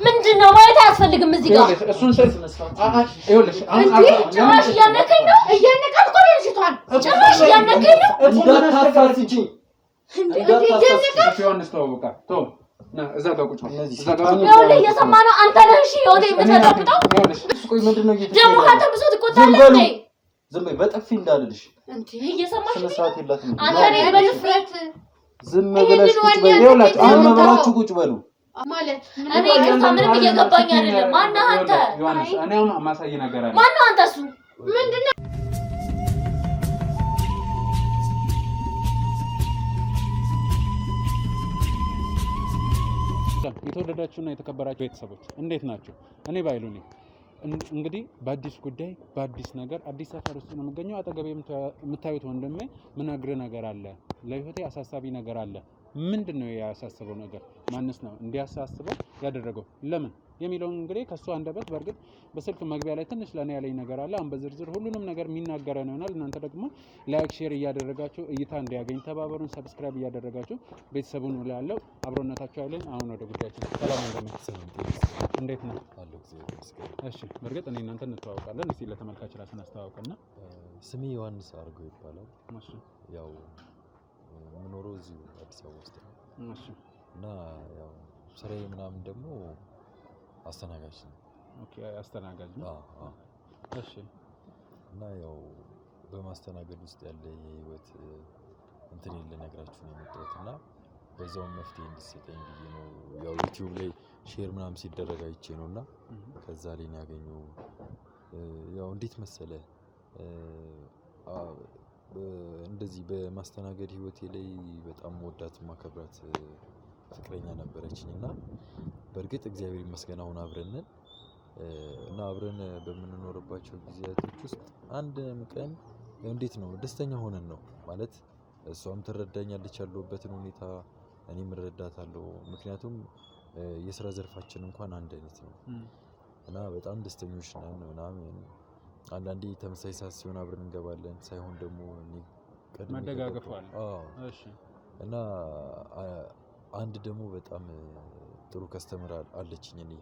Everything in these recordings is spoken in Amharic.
ምንድነው ማለት አያስፈልግም እዚህ ጋር እሱን ይኸውልሽ ጭራሽ እያነከኝ ነው እያነካት እኮ ነው ልጅቷን ጭራሽ እያነከኝ ነው እንዳታሳስጂ እንዳታሳስጂ ዮሐንስ ተወውቃ ቶ ና እዛ ጋር ቁጭ እዛ ጋር ነው እየሰማ ነው አንተ ነህ እሺ ወደ የምትረዳው ቆይ ምንድነው ደግሞ ካንተ ብዙ ትቆጣለህ እንዴ ዝም በይ በጥፊ እንዳልልሽ እንዴ እየሰማሽ ነው ሰዓት የላትም አንተ ነህ በልፍረት ዝም ብለሽ ቁጭ በይ ይኸውላችሁ አሁን አብራችሁ ቁጭ በሉ ማለት እኔ ምንም እየገባኝ አይደለም ማነህ አንተ ዮሐንስ እኔ አሁን ማሳይ ነገር አለ ማነው አንተ እሱ ምንድነው የተወደዳችሁና የተከበራችሁ ቤተሰቦች እንዴት ናችሁ? እኔ ባይሉ ነኝ። እንግዲህ በአዲስ ጉዳይ በአዲስ ነገር አዲስ ሰፈር ውስጥ ነው የምገኘው። አጠገቤ የምታዩት ወንድሜ ምነግርህ ነገር አለ። ለህይወቴ አሳሳቢ ነገር አለ። ምንድነው ያሳሰበው ነገር? ማንስ ነው እንዲያሳስበው ያደረገው? ለምን የሚለውን እንግዲህ ከሱ አንደበት በርግጥ በስልክ መግቢያ ላይ ትንሽ ለኔ ያለኝ ነገር አለ። አሁን በዝርዝር ሁሉንም ነገር የሚናገረን ይሆናል። እናንተ ደግሞ ላይክ ሼር እያደረጋችሁ እይታ እንዲያገኝ ተባበሩን። ሰብስክራይብ እያደረጋችሁ ቤተሰቡን ያለው አብሮነታችሁ አይለን። አሁን ወደ ጉዳያችን ሰላም እንዴት ነው? እሺ በርግጥ እኔ እናንተ እንተዋወቃለን። እስቲ ለተመልካች ራስን አስተዋውቅና። ስሜ ዮሐንስ አርጎ ይባላል። እሺ ያው የምኖረው እዚሁ አዲስ አበባ ውስጥ ነው። እሺ እና ያው ስራዬ ምናምን ደግሞ አስተናጋጅ ነው። ኦኬ አስተናጋጅ ነው። እሺ እና ያው በማስተናገድ ውስጥ ያለ የህይወት እንትን ልነግራችሁ ነው የመጣሁት እና በዛው መፍትሄ እንድትሰጠኝ ብዬ ነው። ያው ዩቲዩብ ላይ ሼር ምናምን ሲደረግ አይቼ ነውና ከዛ ላይ ነው ያገኘው። ያው እንዴት መሰለ እንደዚህ በማስተናገድ ህይወቴ ላይ በጣም ወዳት ማከብራት ፍቅረኛ ነበረችኝና በርግጥ እግዚአብሔር ይመስገን አሁን አብረን ነን እና አብረን በምንኖርባቸው ጊዜያቶች ውስጥ አንድም ቀን እንዴት ነው ደስተኛ ሆነን ነው ማለት እሷም ትረዳኛለች ያለሁበትን ሁኔታ እኔም እረዳታለሁ። ምክንያቱም የስራ ዘርፋችን እንኳን አንድ አይነት ነው እና በጣም ደስተኞች ነን ምናምን። አንዳንዴ ተመሳሳይ ሰዓት ሲሆን አብረን እንገባለን ሳይሆን ደግሞ እኔ ቀድሜ መደጋገፋለን። እሺ እና አንድ ደግሞ በጣም ጥሩ ከስተመር አለችኝ። እኔ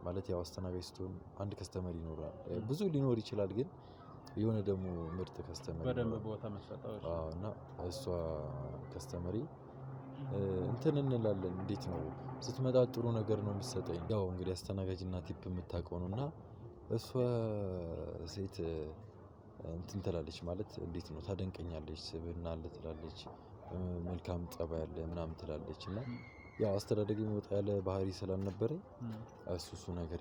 ማለት ያው አስተናጋጅ ስትሆን አንድ ከስተመር ይኖራል፣ ብዙ ሊኖር ይችላል፣ ግን የሆነ ደግሞ ምርጥ ከስተመር በደንብ ቦታ መስጠታው። እና እሷ ከስተመሪ እንትን እንላለን። እንዴት ነው ስትመጣ ጥሩ ነገር ነው የምትሰጠኝ። ያው እንግዲህ አስተናጋጅና ቲፕ የምታውቀው ነውና እሷ ሴት እንትን ትላለች ማለት እንዴት ነው ታደንቀኛለች፣ ስብዕና አለ ትላለች፣ መልካም ጠባይ አለ ምናምን ትላለች። እና ያው አስተዳደግ ወጣ ያለ ባህሪ ስላልነበረኝ እሱ ነገር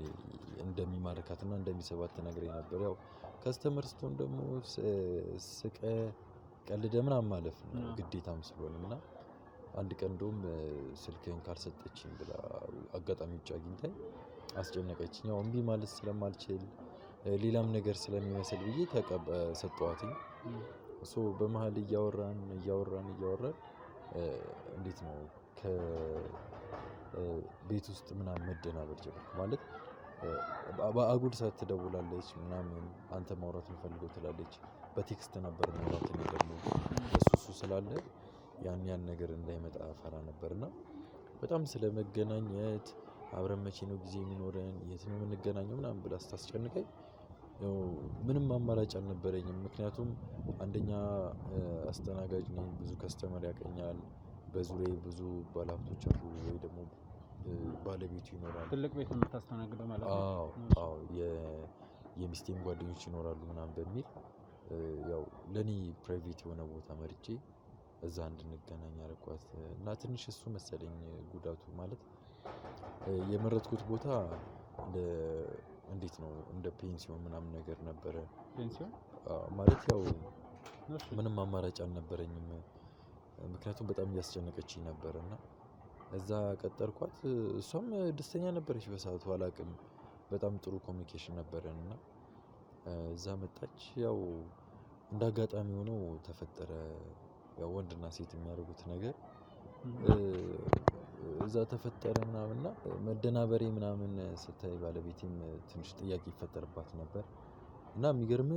እንደሚማርካትና እንደሚሰባት ተነግረኝ ነበር። ያው ከስተመር ስትሆን ደግሞ ስቀ ቀልደ ምናምን ማለፍ ነው ግዴታም ስለሆነና አንድ ቀን እንደውም ስልክህን ካልሰጠችኝ ብላ አጋጣሚ ውጭ አግኝታኝ አስጨነቀችኝ። ያው እምቢ ማለት ስለማልችል ሌላም ነገር ስለሚመስል ብዬ ሰጠኋትኝ። በመሀል እያወራን እንዴት ነው ከቤት ውስጥ ምናምን መደናበር ጀመርኩ። ማለት በአጉል ሰዓት ትደውላለች ምናምን፣ አንተ ማውራት የምፈልገው ትላለች። በቴክስት ነበር ማውራት ነገር ነው እሱ ስላለ ያን ነገር እንዳይመጣ ፈራ ነበርና በጣም ስለመገናኘት አብረን መቼ ነው ጊዜ የሚኖረን የት ነው የምንገናኘው ምናምን ብላ ስታስጨንቀኝ ምንም አማራጭ አልነበረኝም። ምክንያቱም አንደኛ አስተናጋጅ ነኝ፣ ብዙ ከስተመር ያቀኛል፣ በዙሪያዬ ብዙ ባለሀብቶች አሉ ወይ ደግሞ ባለቤቱ ይኖራል። ትልቅ ቤት የምታስተናግደው ማለት ነው? አዎ የሚስቴም ጓደኞች ይኖራሉ ምናምን በሚል ያው ለኔ ፕራይቬት የሆነ ቦታ መርጬ እዛ እንድንገናኝ አደረኳት። እና ትንሽ እሱ መሰለኝ ጉዳቱ። ማለት የመረጥኩት ቦታ እንዴት ነው እንደ ፔንሲዮን ምናምን ነገር ነበረ። ፔንሲዮን ማለት ያው ምንም አማራጭ አልነበረኝም፣ ምክንያቱም በጣም እያስጨነቀችኝ ነበር። እና እዛ ቀጠርኳት። እሷም ደስተኛ ነበረች በሰዓቱ፣ አላቅም በጣም ጥሩ ኮሚኒኬሽን ነበረን እና እዛ መጣች። ያው እንዳጋጣሚ ሆኖ ተፈጠረ ያው ወንድና ሴት የሚያደርጉት ነገር እዛ ተፈጠረ ምናምንና መደናበሬ ምናምን ስታይ ባለቤቴም ትንሽ ጥያቄ ይፈጠርባት ነበር። እና የሚገርም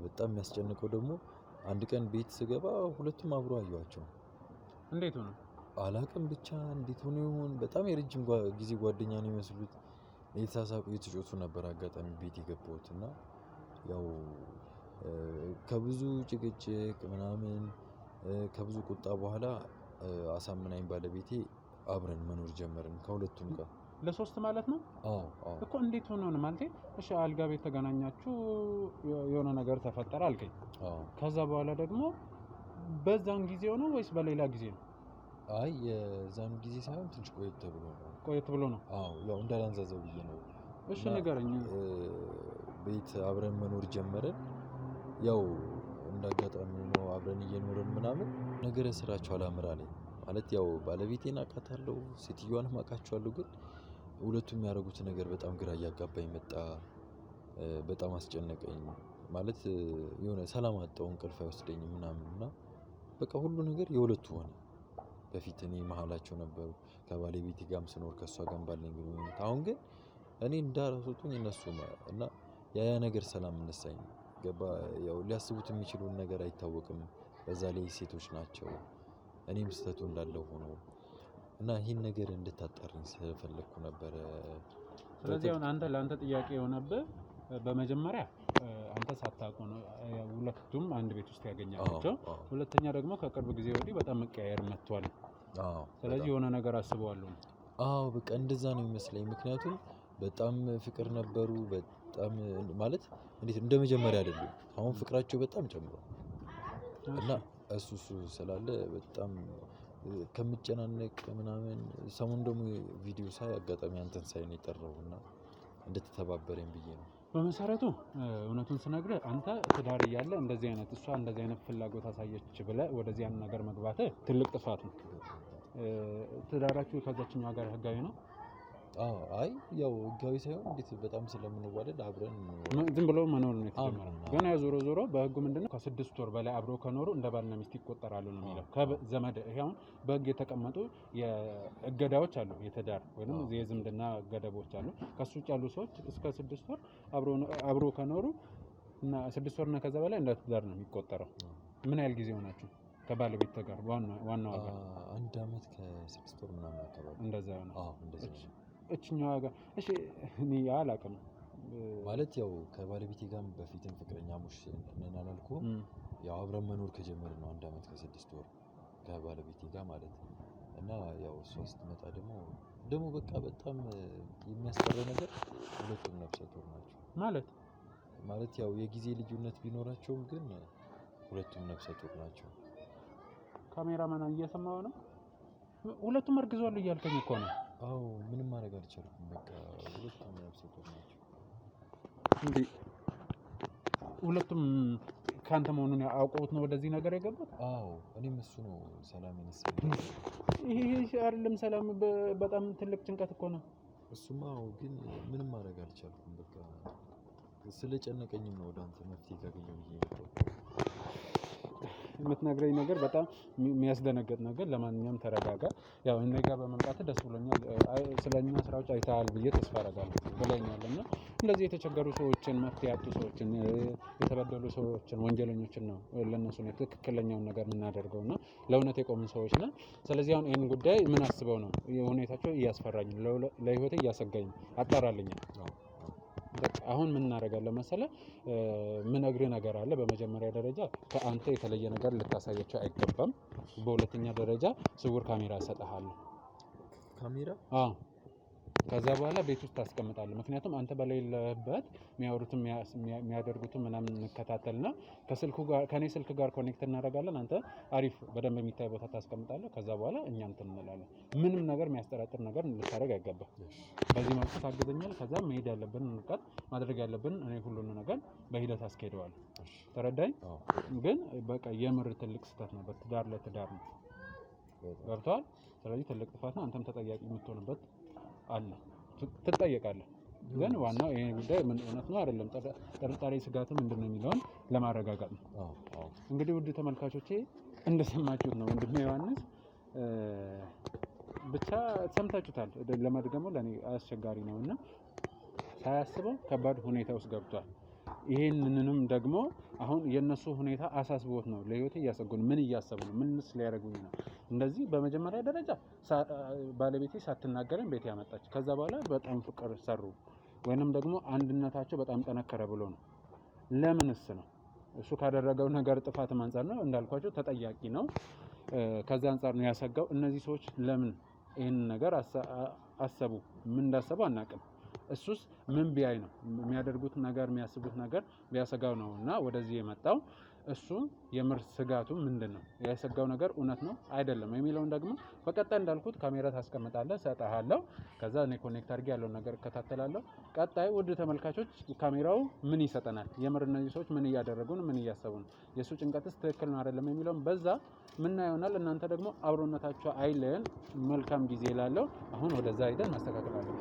በጣም የሚያስጨንቀው ደግሞ አንድ ቀን ቤት ስገባ ሁለቱም አብሮ አየኋቸው። እንዴት ሆነ አላቅም ብቻ እንዴት ሆነ ይሁን በጣም የረጅም ጊዜ ጓደኛ ነው የሚመስሉት። የተሳሳቁ የተጮቱ ነበር አጋጣሚ ቤት የገባሁት እና ያው ከብዙ ጭቅጭቅ ምናምን ከብዙ ቁጣ በኋላ አሳምናኝ ባለቤቴ አብረን መኖር ጀመርን ከሁለቱም ጋር ለሶስት ማለት ነው እኮ እንዴት ሆኖ ነው ማለት እሺ አልጋ ቤት ተገናኛችሁ የሆነ ነገር ተፈጠረ አልከኝ ከዛ በኋላ ደግሞ በዛን ጊዜ ነው ወይስ በሌላ ጊዜ ነው አይ የዛን ጊዜ ሳይሆን ትንሽ ቆየት ብሎ ነው ያው እንዳላንዛዘው ብዬ ነው እሺ ንገረኝ ቤት አብረን መኖር ጀመርን ያው እንዳጋጣሚ ነው አብረን እየኖርን ምናምን ነገር ስራቸው አላምራ አለኝ ማለት ያው ባለቤቴን አውቃታለሁ ሴትዮዋንም አውቃቸዋለሁ ግን ሁለቱም የሚያደርጉት ነገር በጣም ግራ እያጋባኝ መጣ በጣም አስጨነቀኝ ማለት የሆነ ሰላም አጣሁ እንቅልፍ አይወስደኝም ምናምን እና በቃ ሁሉ ነገር የሁለቱ ሆነ በፊት እኔ መሀላቸው ነበሩ ከባለቤቴ ጋርም ስኖር ከሷ ጋርም ባለኝ ግንኙነት አሁን ግን እኔ እንዳረሱኝ እነሱ እና ያ ነገር ሰላም ነሳኝ ገባ ያው ሊያስቡት የሚችሉን ነገር አይታወቅም በዛ ላይ ሴቶች ናቸው እኔም ስተቱ እንዳለው ሆኖ እና ይሄን ነገር እንድታጣሪኝ ስለፈለኩ ነበር ስለዚህ አሁን አንተ ለአንተ ጥያቄ የሆነብህ በመጀመሪያ አንተ ሳታውቁ ነው ሁለቱም አንድ ቤት ውስጥ ያገኛቸው ሁለተኛ ደግሞ ከቅርብ ጊዜ ወዲህ በጣም መቀያየር መጥቷል ስለዚህ የሆነ ነገር አስበዋለሁ በቃ እንደዛ ነው የሚመስለኝ ምክንያቱም በጣም ፍቅር ነበሩ በጣም ማለት እንዴት እንደመጀመሪያ አይደለም አሁን ፍቅራቸው በጣም ጨምሯል እና እሱ ስላለ በጣም ከምጨናነቅ ምናምን ሰሞኑን ደግሞ ቪዲዮ ሳይ አጋጣሚ አንተን ሳይ ነው የጠራውና እንድትተባበረኝ ብዬ ነው በመሰረቱ እውነቱን ስነግርህ አንተ ትዳር እያለ እንደዚህ አይነት ፍላጎት አሳየች ብለህ ወደዚህ ያን ነገር መግባት ትልቅ ጥፋት ነው ትዳራችሁ ከዛችኛው ጋር ህጋዊ ነው አይ ያው ህጋዊ ሳይሆን እንዴት በጣም ስለምንዋደድ አብረን ዝም ብሎ መኖር ነው የተጀመረው ግን ዞሮ በህጉ ምንድነው ከ6 ወር በላይ አብሮ ከኖሩ እንደ ባልና ሚስት ይቆጠራሉ ነው የሚለው ከዘመድ ይሄውን በህግ የተቀመጡ የእገዳዎች አሉ የትዳር ወይንም የዝምድና ገደቦች አሉ ከሱ ውጭ ያሉ ሰዎች እስከ 6 ወር አብሮ ከኖሩ እና 6 ወር እና ከዛ በላይ እንደ ትዳር ነው የሚቆጠረው ምን ያህል ጊዜ ሆናችሁ ከባለቤት ጋር ዋናው ጋር 1 አመት ከ6 ወር ምናምን አካባቢ እንደዛ ነው እንደዛ እችኛዋ ጋር እሺ እኔ አላውቅም ማለት ያው ከባለቤቴ ጋር በፊትም ፍቅረኛሞች ነን አላልኩም ያው አብረን መኖር ከጀመርን ነው 1 አመት ከ6 ወር ከባለቤቴ ጋር ማለት እና ያው ሶስት መጣ ደግሞ በቃ በጣም የሚያስጠራ ነገር ሁለቱም ነፍሰ ጡር ናቸው ማለት ያው የጊዜ ልዩነት ቢኖራቸውም ግን ሁለቱም ነፍሰ ጡር ናቸው ካሜራማን እየሰማው ነው ሁለቱም እርግዘዋል እያልከኝ እኮ ነው ምንም ማድረግ አልቻልኩም በቃ ሁለቱም ነፍሰ ጡር ናቸው እንዴ ሁለቱም ካንተ መሆኑን አውቀውት ነው ወደዚህ ነገር የገቡት እኔም እሱ ነው ሰላም ይነሳል ይሄ አይደለም ሰላም በጣም ትልቅ ጭንቀት እኮ ነው እሱማ ግን ምንም ማድረግ አልቻልኩም በቃ ስለጨነቀኝ ነው ወደ አንተ መፍትሄ ካገኘው ብዬ የምትነግረኝ ነገር በጣም የሚያስደነግጥ ነገር ለማንኛውም ተረጋጋ ያው እኔ ጋር በመምጣት ደስ ብሎኛል ስለኛ ስራዎች አይተሃል ብዬ ተስፋ አደርጋለሁ ብለኛልና እንደዚህ የተቸገሩ ሰዎችን መፍትሄ ያጡ ሰዎችን የተበደሉ ሰዎችን ወንጀለኞችን ነው ለነሱ ነው ትክክለኛውን ነገር የምናደርገውና ለእውነት የቆምን ሰዎች ነን ስለዚህ አሁን ይሄን ጉዳይ ምን አስበው ነው ሁኔታቸው እያስፈራኝ ለህይወቴ እያሰጋኝ አጣራልኝ አሁን ምን እናደርጋለን መሰለህ ምን ነግርህ ነገር አለ በመጀመሪያ ደረጃ ከአንተ የተለየ ነገር ልታሳያቸው አይገባም በሁለተኛ ደረጃ ስውር ካሜራ እሰጥሃለሁ ካሜራ ከዛ በኋላ ቤት ውስጥ ታስቀምጣለህ ምክንያቱም አንተ በሌለበት የሚያወሩትም የሚያደርጉትም ምናምን እንከታተልና ከኔ ስልክ ጋር ኮኔክት እናደርጋለን አንተ አሪፍ በደንብ የሚታይ ቦታ ታስቀምጣለህ ከዛ በኋላ እኛ እንትን እንላለን ምንም ነገር የሚያስጠራጥር ነገር ልታደርግ አይገባም በዚህ መልኩ ታግዘኛለህ ከዛ መሄድ ያለብን እንቀጥ ማድረግ ያለብን እኔ ሁሉን ነገር በሂደት አስኬደዋለሁ ተረዳኝ ግን በቃ የምር ትልቅ ስህተት ነው በትዳር ለትዳር ነው ገብቶሃል ስለዚህ ትልቅ ጥፋት ነው አንተም ተጠያቂ የምትሆንበት አለ ትጠየቃለህ ግን ዋናው ይሄ ጉዳይ ምን እውነት ነው አይደለም ጥርጣሬ ስጋት ምንድነው የሚለውን ለማረጋጋጥ ነው እንግዲህ ውድ ተመልካቾቼ እንደሰማችሁት ነው ወንድሜ ዮሐንስ ብቻ ሰምታችሁታል ለመድገሙ ለኔ አስቸጋሪ ነውና ሳያስበው ከባድ ሁኔታ ውስጥ ገብቷል ይሄንንም ደግሞ አሁን የነሱ ሁኔታ አሳስቦት ነው ለህይወቴ እያሰጉ ነው። ምን እያሰቡ ነው? ምንስ ሊያደርጉኝ ነው? እንደዚህ በመጀመሪያ ደረጃ ባለቤቴ ሳትናገረኝ ቤት ያመጣች ከዛ በኋላ በጣም ፍቅር ሰሩ ወይንም ደግሞ አንድነታቸው በጣም ጠነከረ ብሎ ነው። ለምንስ ነው? እሱ ካደረገው ነገር ጥፋት አንፃር ነው እንዳልኳቸው ተጠያቂ ነው። ከዛ አንፃር ነው ያሰጋው። እነዚህ ሰዎች ለምን ይሄን ነገር አሰቡ? ምን እንዳሰቡ አናውቅም። እሱስ ምን ቢያይ ነው የሚያደርጉት ነገር የሚያስቡት ነገር ቢያሰጋው ነውና ወደዚህ የመጣው። እሱ የምር ስጋቱ ምንድነው? ያሰጋው ነገር እውነት ነው አይደለም የሚለውን ደግሞ በቀጣይ እንዳልኩት ካሜራ ታስቀምጣለህ ሰጣሃለሁ። ከዛ እኔ ኮኔክት አድርጌ ያለውን ነገር እከታተላለሁ። ቀጣይ ውድ ተመልካቾች ካሜራው ምን ይሰጠናል? የምር እነዚህ ሰዎች ምን እያደረጉ ነው? ምን እያሰቡ ነው? የሱ ጭንቀትስ ትክክል ነው አይደለም የሚለውን በዛ ምን ይሆናል። እናንተ ደግሞ አብሮነታችሁ አይለየን። መልካም ጊዜ እላለሁ። አሁን ወደዛ ሄደን ማስተካከላለን።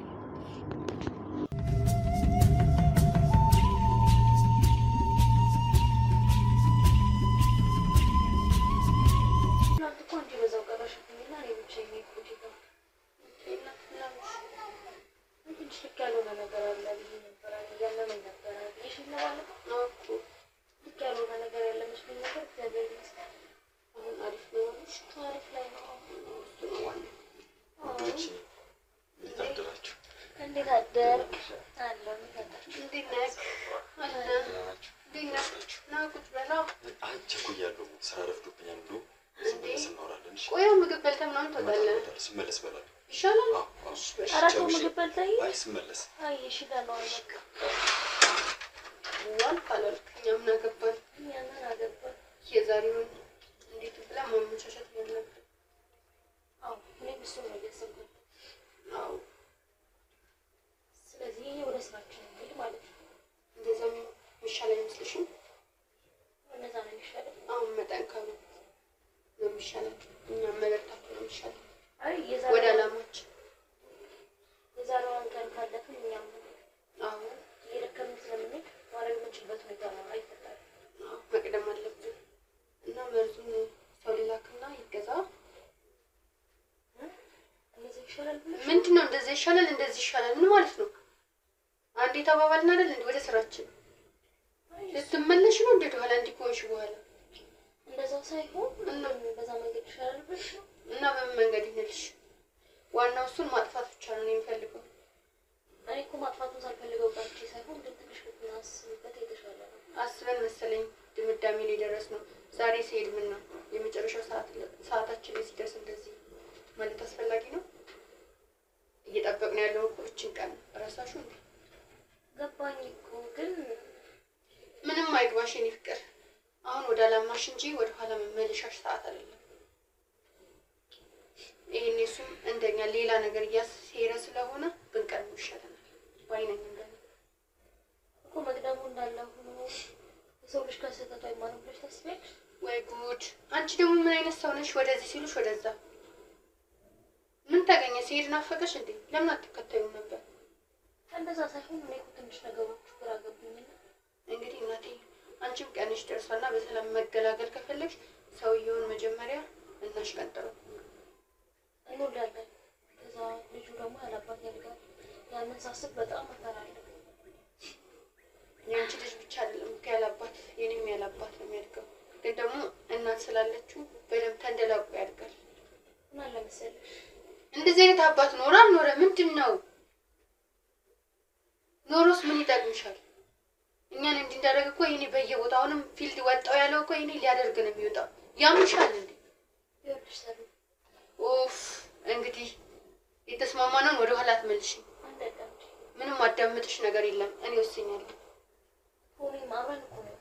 ምንድነው እንደዚህ ይሻላል እንደዚህ ይሻላል ምን ማለት ነው? አንዴ ተባባልን አይደል እንዴ? ወደ ስራችን ልትመለሽ ነው እንዴ? ኋላ እንዲቆይሽ በኋላ እንደዛ ሳይሆን እና በዛ መንገድ ይሻላል ብለሽ ነው። እና በምን መንገድ ይነልሽ? ዋናው እሱን ማጥፋት ብቻ ነው የሚፈልገው። እኔ እኮ ማጥፋቱን ሳልፈልገው ባንቺ ሳይሆን ግን ትንሽ ብናስብበት የተሻለ ነው። አስበን መሰለኝ ድምዳሜ ላይ ደረስነው። ዛሬ ሲሄድ ምን ነው የመጨረሻው ሰዓታችን ላይ ሲደርስ እንደዚህ ማለት አስፈላጊ ነው? እየጠበቅን ያለው እኮ እቺን ቀን ራሳሹ እንዴ? ገባኝ እኮ ግን ምንም አይግባሽ የኔ ፍቅር። አሁን ወደ አላማሽ እንጂ ወደ ኋላ መመለሻሽ ሰዓት አይደለም። ይሄን እሱም እንደኛ ሌላ ነገር እያሴረ ስለሆነ ብንቀርብ ይሻላል ባይነኝ እንደኔ እኮ መቅደሙ እንዳለ ሆኖ ሰው ልጅ ከሰተቱ አይማርም ብለሽ ታስቢያለሽ ወይ? ጉድ! አንቺ ደግሞ ምን አይነት ሰው ነሽ? ወደዚህ ሲሉሽ ወደዛ ምን ታገኘ? ሲሄድ ናፈቀሽ እንዴ? ለምን አትከታዩም ነበር? እንደዛ ሳይሆን እኔ እኮ ትንሽ ነገሮች ግራ ገቡኝና እንግዲህ እናቴ አንቺም ቀንሽ ደርሷልና በሰላም መገላገል ከፈለግሽ ሰውየውን መጀመሪያ እናሽቀንጥረው እንወዳለን። ከዛ ልጁ ደግሞ ያላባት ያልጋል። ያንን ሳስብ በጣም አፈራለሁ። የአንቺ ልጅ ብቻ አይደለም እኮ ያላባት የኔም ያላባት ነው የሚያድገው። ግን ደግሞ እናት ስላለችው በደንብ ተንደላቆ ያድጋል። እና ለምሳሌሽ እንደዚህ አይነት አባት ኖራ ኖረ ምንድነው? ኖሮስ ምን ይጠቅምሻል? እኛን እንዲዳረግ እኮ ይሄኔ በየቦታው አሁንም ፊልድ ወጣው ያለው እኮ ይሄኔ ሊያደርግ ነው የሚወጣው። ያምሻል እንዴ? ይወርሻል። ኡፍ እንግዲህ የተስማማነውን ወደ ኋላ አትመልሽኝ። ምንም አዳምጥሽ ነገር የለም። እኔ ወስኛለሁ። ሆኔ ማመን እኮ ነው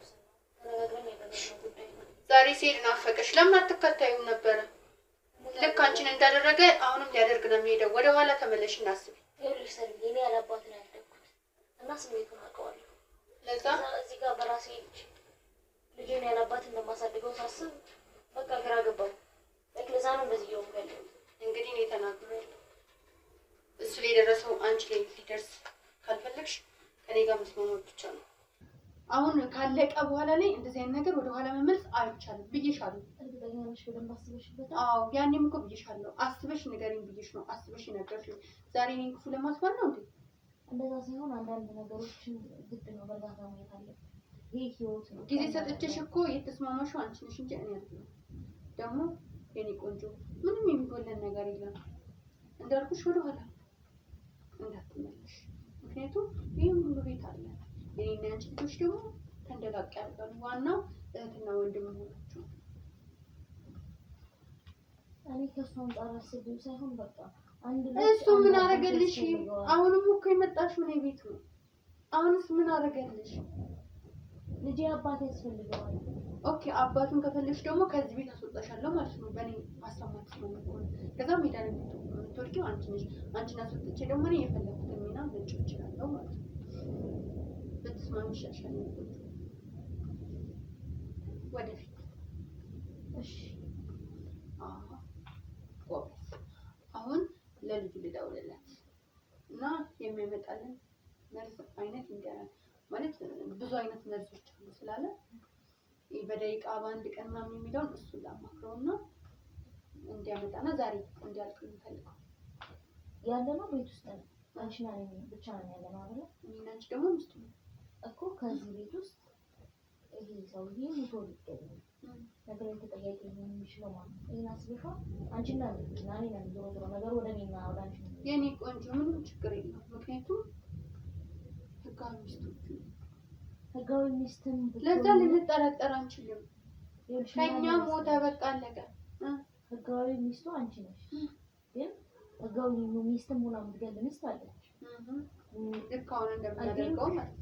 ተነጋግረን ያደረግነው ጉዳይ ነው። ዛሬ ሲሄድ ናፈቀሽ። ለምን አትከታዩም ነበረ? ልክ አንቺን እንዳደረገ አሁንም ሊያደርግ ነው የሚሄደው። ወደ ኋላ ተመለሽና አስቢ። ይኸውልሽ ሰልም የኔ ያላባት ነው ያደረኩት እና ስሜቱን አውቀዋለሁ። ለዛ እዚህ ጋር በራሴ ልጄን ያላባት እንደማሳድገው ሳስብ በቃ ግራ ገባኝ። ለዛ ነው እንደዚህ እየሆንኩ ያለሁት። እንግዲህ እኔ ተናግሬያለሁ። እሱ ላይ የደረሰው አንቺ ላይ ሊደርስ ካልፈለግሽ ከኔ ጋር መስማማት ብቻ ነው። አሁን ካለቀ በኋላ ላይ እንደዚህ አይነት ነገር ወደ ኋላ መመለስ አይቻልም ብዬሻለሁ። እንደዚህ በደንብ አስበሽበት? አዎ ያኔም እኮ ብዬሻለሁ። አስበሽ ንገሪኝ ብዬሽ ነው። አስበሽ ነገርሽ። ዛሬ እኔን ክፉ ለማስባል ነው እንዴ? እንደዛ ሳይሆን አንዳንድ ነገሮችን ግድ ነው በእርጋታ ማየት አለብን። ይሄ ህይወት ነው። ጊዜ ሰጥቼሽ እኮ የተስማማሽው አንቺ ነሽ እንጂ እኔ አይደለም። ደግሞ የኔ ቆንጆ ምንም የሚጎለን ነገር የለም። እንዳልኩሽ ወደ ኋላ እንዳትመለሽ። ምክንያቱም ይሄን ሁሉ ቤት አለ። የኔና አንቺ ልጆች ደግሞ ተንደላቅ ያደርጋሉ። ዋናው እህትና ወንድም መሆናቸው። እኔ ከሷም ጋር አስቤው ሳይሆን በቃ አንድ እሱ ምን አረገልሽ? አሁንም እኮ የመጣሽው ነው ቤት ነው። አሁንስ ምን አረገልሽ? ልጄ አባት ያስፈልገዋል። ኦኬ አባቱን ከፈለሽ ደግሞ ከዚህ ቤት አስወጣሻለሁ ማለት ነው። በእኔ ማስተማት ነው። ከዛ ሜዳ ላይ የምትወርቂው አንቺ ነሽ። አንቺን አስወጥቼ ደግሞ እኔ የፈለኩትን ሚና መጫወት እችላለሁ ማለት ነው። በተስማሚ ይሻሻል ነው። ወደፊት እሺ። አሁን ለልጁ ልደውልለት እና የሚያመጣልን መርዝ አይነት ይንገራል። ማለት ብዙ አይነት መርዞች አሉ ስላለ በደቂቃ በአንድ ቀን ምናምን የሚለውን እሱን ላማክረውና እንዲያመጣና ዛሬ እንዲያልቅ እንፈልገው። ያለነው ቤት ውስጥ ነው። አንቺና እኔ ብቻ ነን ያለነው አይደል? እኔና አንቺ ደግሞ ሚስቱ ነው እኮ። ከዚህ ቤት ውስጥ ይሄ ሰውዬ ሙቶ ሊገኝ ነገር ተጠያቂ ሊሆን የሚችለው ማለት ነው። ይሄን አስበሽው አንቺና እኔ ነን ዞሮ ዞሮ ነገር ወደ እኔና ወደ አንቺ ነው። የኔ ቆንጆ ምንም ችግር የለም። ምክንያቱም ህጋዊ ሚስቶቹ ህጋዊ ሚስትም ለዛ ልንጠራጠር አንችልም። ከኛ ሞተ በቃ አለቀ። ህጋዊ ሚስቱ አንቺ ነሽ። ግን ህጋዊ ሚስትም ሆና የምትገል ሚስት አለች። ልክ አሁን እንደምናደርገው ማለት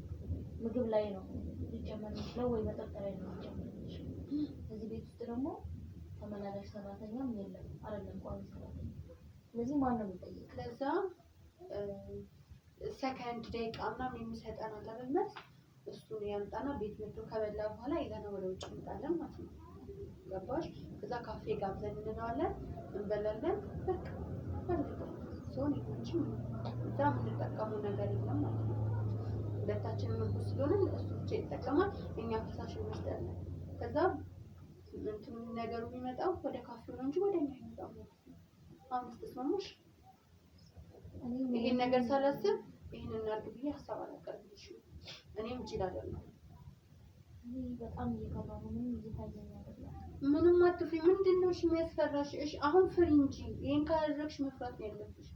ምግብ ላይ ነው ሊጨመር የሚችለው ወይ መጠጥ ላይ ነው ሊጨመር የሚችለው። እዚህ ቤት ውስጥ ደግሞ ተመላላሽ ሰራተኛም የለም አይደለም፣ ቋሚ ሰራተኛ። ስለዚህ ማን ነው የሚጠይቅ? ለዛ ሰከንድ ደቂቃ ምናምን የሚሰጠን አለበት። እሱን ያምጣና ቤት መጥቶ ከበላ በኋላ ይዘና ወደ ውጭ እንጣለን ማለት ነው። ገባሽ? ከዛ ካፌ ጋብዘን እንለዋለን፣ እንበላለን። በቃ ሶን ይሁንቺ እዛ የምንጠቀመው ነገር የለም ማለት ነው። ሁለታችንም ምግብ ስለሆነ እሱ ብቻ ይጠቀማል፣ እኛ ፈሳሽ እንወስዳለን። ከዛ እንትን ነገሩ የሚመጣው ወደ ካፌው ነው እንጂ ወደ እኛ አይመጣም ማለት ነው። አሁን ተስማማሽ? ይሄን ነገር ሳላስብ ይሄን እናድርግ ብዬ ሀሳብ አላቀርብልሽም። እኔም እችላለሁ ነው። በጣም እየፈራሁ ምንም እየታየኝ አይደለም። ምንም አትፍሪ። ምንድነው እሺ የሚያስፈራሽ? እሺ አሁን ፍሪ እንጂ ይሄን ካደረግሽ መፍራት ነው ያለብሽ።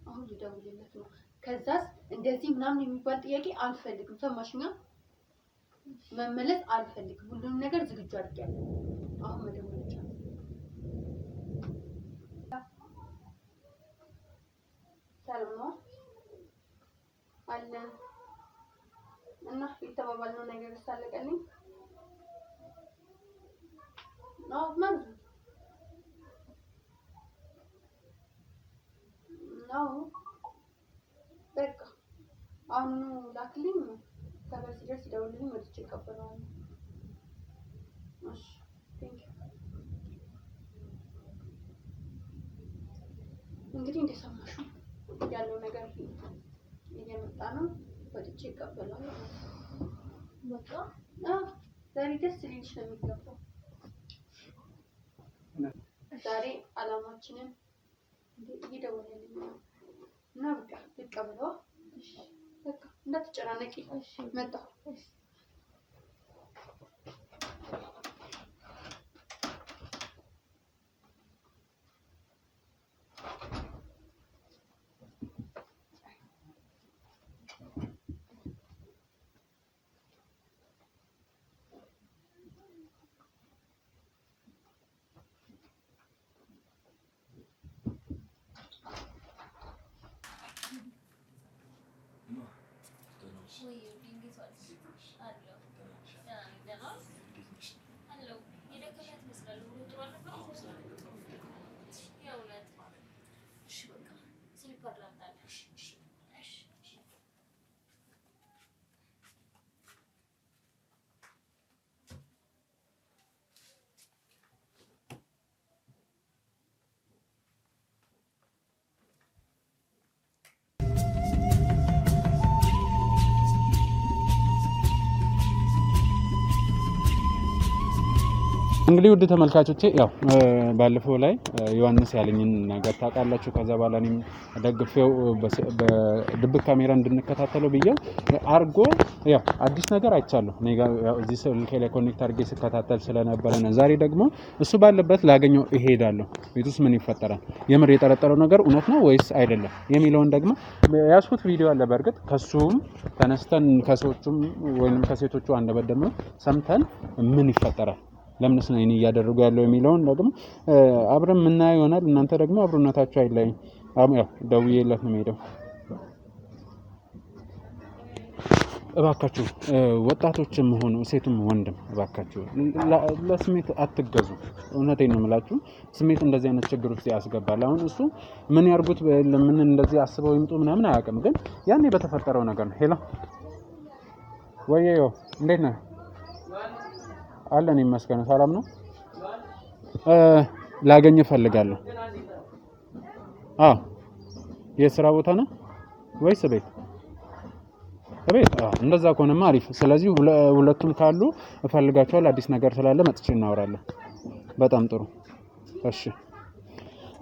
አሁን ልደውልለት ነው። ከዛስ እንደዚህ ምናምን የሚባል ጥያቄ አልፈልግም። ሰማሽኛ? መመለስ አልፈልግም። ሁሉንም ነገር ዝግጁ አድርጌያለሁ። አሁን መደወል ይቻላል። ሰላም ነው አለ እና የተባባልነው ነገር ሳለቀልኝ ነው ማለት ነው። በቃ አሁን ላክልኝ። ሰፈር ሲደርስ ደውልልኝ፣ ወጥቼ እቀበለዋለሁ። እሺ ቴንክ ዩ። እንግዲህ እንደሰማሽው ያለው ነገር እየመጣ ነው። ወጥቼ እቀበለዋለሁ። በቃ ዛሬ ደስ ሊልሽ ነው የሚገባው። ዛሬ አላማችንን እየደወለልኝ ነው እና በቃ ልቀበለዋ። በቃ እንዳትጨናነቂ። መጣሁ። እንግዲህ ውድ ተመልካቾቼ ያው ባለፈው ላይ ዮሐንስ ያለኝን ነገር ታውቃላችሁ። ከዛ በኋላ እኔም ደግፌው በድብቅ ካሜራ እንድንከታተለው ብዬው አርጎ ያው አዲስ ነገር አይቻለሁ። እኔ ጋር ያው እዚህ ስልኬ ላይ ኮኔክት አድርጌ ስከታተል ስለነበረ ነው። ዛሬ ደግሞ እሱ ባለበት ላገኘው እሄዳለሁ። ቤት ውስጥ ምን ይፈጠራል፣ የምር የጠረጠረው ነገር እውነት ነው ወይስ አይደለም የሚለውን ደግሞ ያስኩት ቪዲዮ አለ። በእርግጥ ከሱም ተነስተን ከሰዎቹም ወይንም ከሴቶቹ አንደበት ደግሞ ሰምተን ምን ይፈጠራል፣ ለምንስ ነው እኔ እያደረጉ ያለው የሚለውን ደግሞ አብረን የምናየው ይሆናል። እናንተ ደግሞ አብሮነታችሁ አይለይም። ያው ደውዬለት ነው የምሄደው። እባካችሁ ወጣቶችም ሆኑ ሴቱም ወንድም እባካችሁ ለስሜት አትገዙ። እውነቴን ነው የምላችሁ። ስሜት እንደዚህ አይነት ችግር ውስጥ ያስገባል። አሁን እሱ ምን ያርጉት ምን እንደዚህ አስበው ይምጡ ምናምን አያውቅም፣ ግን ያኔ በተፈጠረው ነገር ነው። ሄሎ ወየዮ እንዴት ነህ? አለን ይመስገን። ሰላም ነው። ላገኝ እፈልጋለሁ። የስራ ቦታ ነው ወይስ ቤት? ቤት። እንደዛ ከሆነማ አሪፍ። ስለዚህ ሁለቱም ካሉ እፈልጋቸዋለሁ። አዲስ ነገር ስላለ መጥቼ እናወራለን። በጣም ጥሩ። እሺ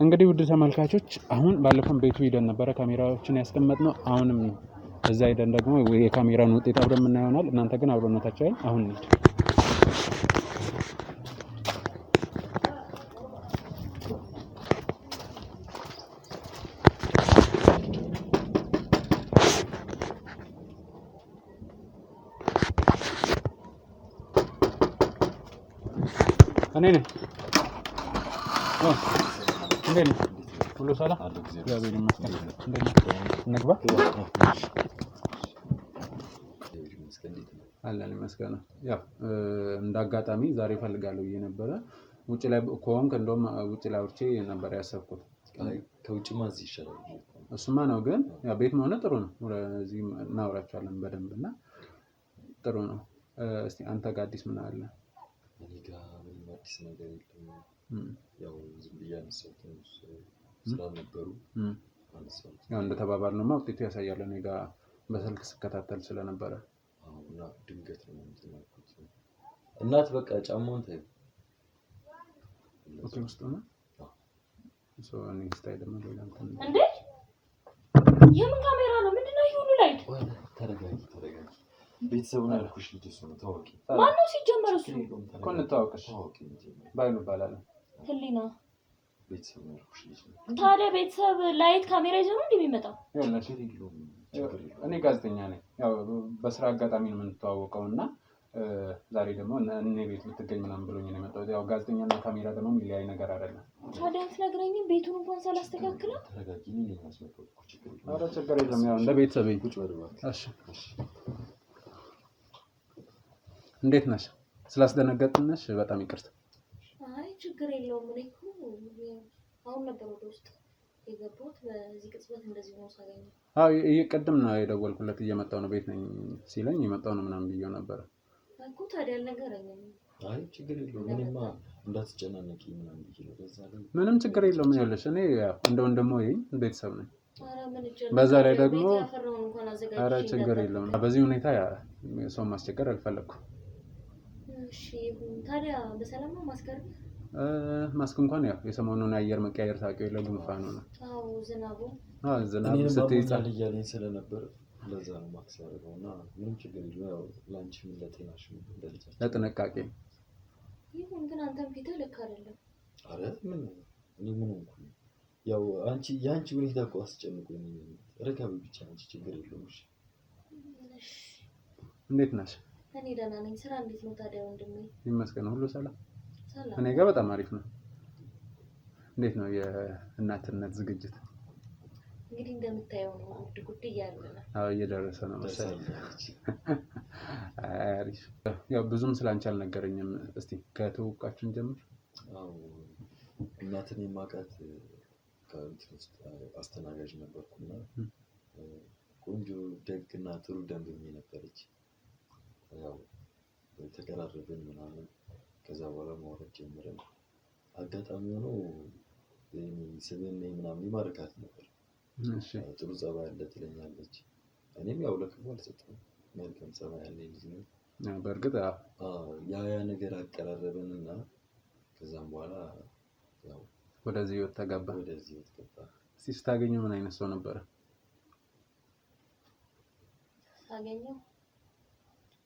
እንግዲህ ውድ ተመልካቾች አሁን ባለፈው ቤቱ ሄደን ነበረ ካሜራዎችን ያስቀመጥነው። አሁንም እዛ ሄደን ደግሞ የካሜራውን ውጤት አብረን የምናየው ይሆናል። እናንተ ግን አብሮነታችሁ አይደል? አሁን እንሂድ። እኔ ነኝ። እንዴት ነህ? ሁሉ ሰላም? እግዚአብሔር ይመስገን። እንዴት ነህ? እንግባ። አለን ይመስገን። ያው እንዳጋጣሚ ዛሬ እፈልጋለሁ ብዬ ነበረ። ውጭ ላይ ከሆንክ እንደውም ውጭ ላይ አውርቼ ነበር ያሰብኩት። ከውጭ ማዝ ይሻላል። እሱማ ነው፣ ግን ያው ቤት መሆነ ጥሩ ነው። እዚህ እናወራቸዋለን በደንብ እና ጥሩ ነው። እስቲ አንተ ጋር አዲስ ምን አለ? እኔ ጋር ምንም አዲስ ነገር የለም። ያው ዝም ብዬ አነሳሁት ስላልነበሩ አነሳሁት። ያው እንደተባባልነውማ ውጤቱ ያሳያል። እኔ ጋር በስልክ ስከታተል ስለነበረ እና ድንገት ነው የምትናኩት። እናት በቃ ጫማውን ታይ ኦኬ ውስጥ ነው እኔ ስታይ ደግሞ ሌላ እንዴ የምን ካሜራ ነው? ምንድነው ይሄ ሁሉ ላይ? ተረጋጊ። ቤተሰቡን ያልኩሽ ልጅ እሱ ነው። ታወቂ ማነው ሲጀመር? እሱ እኮ እንታወቅሽ ባይሉ ይባላል። ህሊና ቤተሰቡን ያልኩሽ ልጅ ነው። ታዲያ ቤተሰብ ላይት ካሜራ ይዞ ነው እንደሚመጣው? እኔ ጋዜጠኛ ነኝ። ያው በስራ አጋጣሚ ነው የምንተዋወቀው እና ዛሬ ደግሞ እኔ ቤት ልትገኝ ምናምን ብሎኝ ነው የመጣሁት። ያው ጋዜጠኛና ካሜራ ደግሞ የሚለያይ ነገር አይደለም። ታዲያ አትነግረኝም? ቤቱን እንኳን ሳላስተካክለው። ተረጋጊ። እኔ ማስመጣው ችግር የለም። ኧረ ችግር የለም። ያው እንደ ቤተሰብ ቁጭ በል። እሺ እንዴት ነሽ? ስላስደነገጥንሽ በጣም ይቅርታ። አይ ችግር የለውም። እኔ እኮ አሁን ነበር ወደ ውስጥ የገባሁት። በዚህ ቅጽበት እንደዚህ ነው ሳገኘው። ቅድም ነው የደወልኩለት። እየመጣሁ ነው ቤት ነኝ ሲለኝ እየመጣሁ ነው ምናምን ብዬው ነበር እኮ። ታዲያ አልነገረኝም። አይ ችግር የለውም። እኔማ እንዳትጨናነቂ ምናምን ብዬ ነው። ምንም ችግር የለውም። ይኸውልሽ እኔ እንደ ወንድሞ ቤተሰብ ነኝ። በዛ ላይ ደግሞ ኧረ ችግር የለውም። በዚህ ሁኔታ ሰው ማስቸገር አልፈለኩም። እሺ ታዲያ በሰላም ነው ማስቀር? ማስክ እንኳን ያው የሰሞኑን አየር መቀያየር ታውቂው የለ ጉንፋኑ ነው። አዎ ዝናቡ ስትይዛል እያለኝ ስለነበር ለዛ ነው ማክስ ያደረገውና ምንም ችግር የለውም። ያው ላንቺም ለጤናሽም እንደልጃችሁ ለጥንቃቄ ይሁን። ግን አንተም ፊትህ ልክ አይደለም። አረ ምን እንኳን ያው ያንቺ ሁኔታ እኮ አስጨንቆኝ ረጋቢ ብቻ አንቺ ችግር የለውም። እሺ እንዴት ነሽ? እኔ ደህና ነኝ። ስራ እንዴት ነው ታዲያ ወንድሜ? ይመስገን ሁሉ ሰላም። እኔ ጋር በጣም አሪፍ ነው። እንዴት ነው የእናትነት ዝግጅት? እንግዲህ እንደምታየው ነው። ጉድ እያለ ነው። እየደረሰ ነው መሰለኝ። አሪፍ። ያው ብዙም ስላንቺ አልነገረኝም። እስቲ ከተውቃችሁን ጀምር። እናትን የማውቃት ከእንትን ውስጥ አስተናጋጅ ነበርኩና ቆንጆ ደግና ጥሩ ደንበኛ ነበረች። ያው ተቀራረብን ምናምን። ከዛ በኋላ ማውራት ጀመረን። አጋጣሚ ሆኖ ስብዕና ምናምን ይማርካት ነበር። ጥሩ ጸባይ አለ ትለኛለች። እኔም ያው ለክፉ አልሰጠም። መልካም ጸባይ ያለ ልጅ ነው። በእርግጥ ያ ነገር አቀራረበንና ከዛም በኋላ ያው ወደዚህ ህይወት ተገባ። ወደዚህ ህይወት ገባ። እስኪ ስታገኘው ምን አይነት ሰው ነበረ? ሳገኘው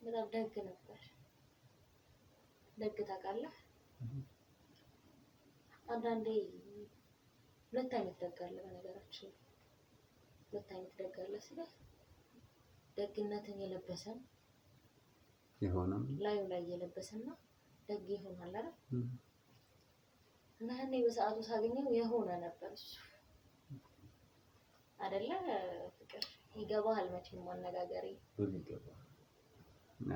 በጣም ደግ ነበር። ደግ ታውቃለህ? አንዳንዴ ሁለት አይነት ደግ አለ። በነገራችን ሁለት አይነት ደግ አለ ስለ ደግነትን የለበሰን ይሆናል ላዩ ላይ የለበሰና ደግ ይሆናል አይደል? እና እኔ በሰዓቱ ሳገኘው የሆነ ነበር እሱ አይደለ? ፍቅር ይገባሃል መቼም ማነጋገሬ በሚገባ።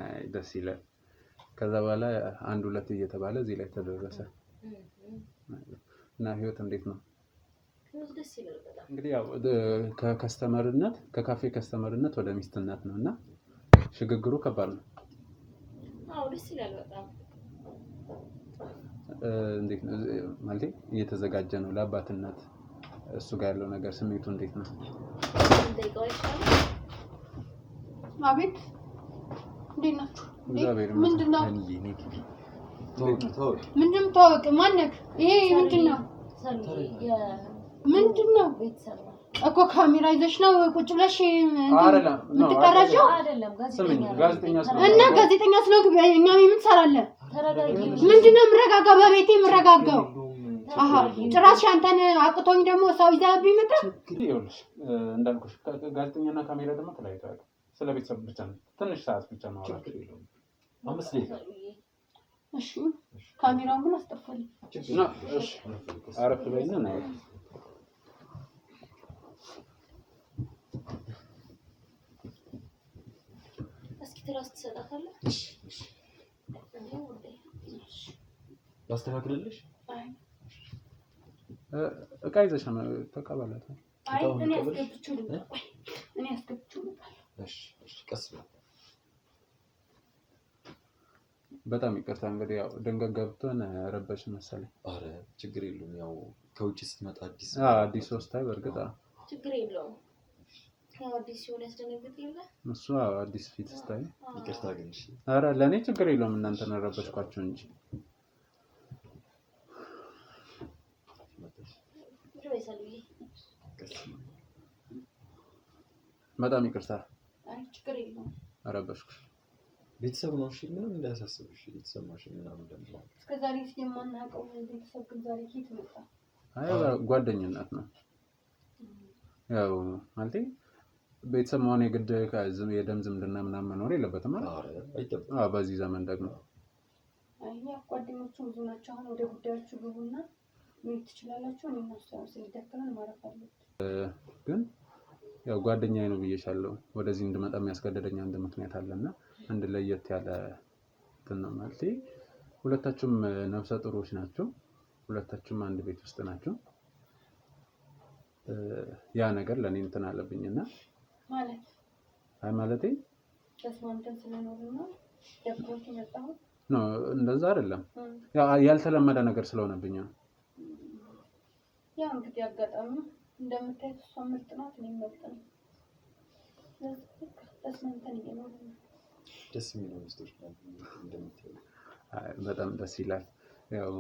አይ ደስ ይላል። ከዛ በኋላ አንድ ሁለት እየተባለ እዚህ ላይ ተደረሰ እና ህይወት እንዴት ነው? ህይወት ደስ ይላል በጣም። እንግዲህ ያው ከከስተመርነት ከካፌ ከስተመርነት ወደ ሚስትነት ነውና ሽግግሩ ከባድ ነው። አዎ ደስ ይላል በጣም። እንዴት ነው ማለት እየተዘጋጀ ነው ለአባትነት? እሱ ጋር ያለው ነገር ስሜቱ እንዴት ነው? እንደይቀው ይችላል። አቤት እንዴት ናችሁ? ምንድነው? ምንድነው ታወቅ? ማነክ? ይሄ ምንድነው? ምንድነው? ቤተሰብ ነው እኮ ካሜራ ይዘሽ ነው ቁጭ ብለሽ አይደለም የምትቀረጪው? አይደለም ጋዜጠኛ እና ጋዜጠኛ ስለሆንክ እኛ ምን እንሰራለን? ተረጋጊ። ምንድነው የምረጋጋው? በቤቴ የምረጋጋው? አሃ ጭራሽ አንተን አቅቶኝ ደግሞ ሰው ይዘህብኝ መጣ። ይኸውልሽ እንዳልኩሽ ጋዜጠኛና ካሜራ ደግሞ ተለያይተዋል። ስለ ቤተሰብ ብቻ ነው ትንሽ ሰዓት ብቻ ነው አወራችሁ። 5 ደቂቃ እሺ ካሜራውን ግን አስጠፋልኝ። እሺ አረፍ በይና ነው እስኪ ትራስ ትሰጣታለህ? እሺ ላስተካክልልሽ? አይ እቃ ይዘሽ ነው ተቀበላት። አይ እኔ አስገብቼው ልምጣ። እኔ አስገብቼው ልምጣ። እሺ ቀስ በል። በጣም ይቅርታ እንግዲህ ያው ድንገት ገብቶን ረበሽ መሰለኝ። አረ ችግር የለውም። ያው ከውጭ ስትመጣ አዲስ ወስታይ በርግጥ ችግር የለውም። ያው አዲስ ሲሆን ያስደነግጥ የለ እሱ አዲስ ፊት ስታይ ይቅርታ ግን እሺ። አረ ለኔ ችግር የለውም እናንተን ረበሽኳችሁ እንጂ በጣም ይቅርታ። አይ ችግር የለውም። ረበሽኩሽ። ቤተሰብ ነው እሺ። ምንም እንዳያሳስብሽ የተሰማሽ ምናምን ደግሞ እስከዛሬ የማናውቀው ቤተሰብ ግን ዛሬ ኬት መጣ? አይ ጓደኝነት ነው ያው ማለት ቤተሰብ መሆን የግድ የደም ዝምድና ምናምን መኖር የለበትም ማለት ነው። በዚህ ዘመን ደግሞ አይ ጓደኞቹ ብዙ ናቸው። አሁን ወደ ጉዳዮቹ ግቡና ምን ትችላላችሁ? እኔ እና እሱ ስለደከመን ማረፍ አለብን። ግን ያው ጓደኛዬ ነው ብዬሻለሁ። ወደዚህ እንድመጣ የሚያስገድደኝ አንድ ምክንያት አለና አንድ ለየት ያለ እንትን ነው ማለት ሁለታችሁም ነፍሰ ጡሮች ናቸው። ሁለታችሁም አንድ ቤት ውስጥ ናቸው። ያ ነገር ለኔ እንትን አለብኝና ማለት አይ ማለቴ ተስማምተን ስለኖርና ደብቆት መጣሁ ነው እንደዛ አይደለም። ያልተለመደ ነገር ስለሆነብኝ ነው። ያው እንግዲህ አጋጣሚ እንደምታዩት እሷ ምርጥ ናት፣ እኔም ምርጥ ነኝ። ተስማምተን እየኖርን ነው። ደስ የሚለው ሚስቶች ናቸው እንደምታዩ። በጣም ደስ ይላል። ያው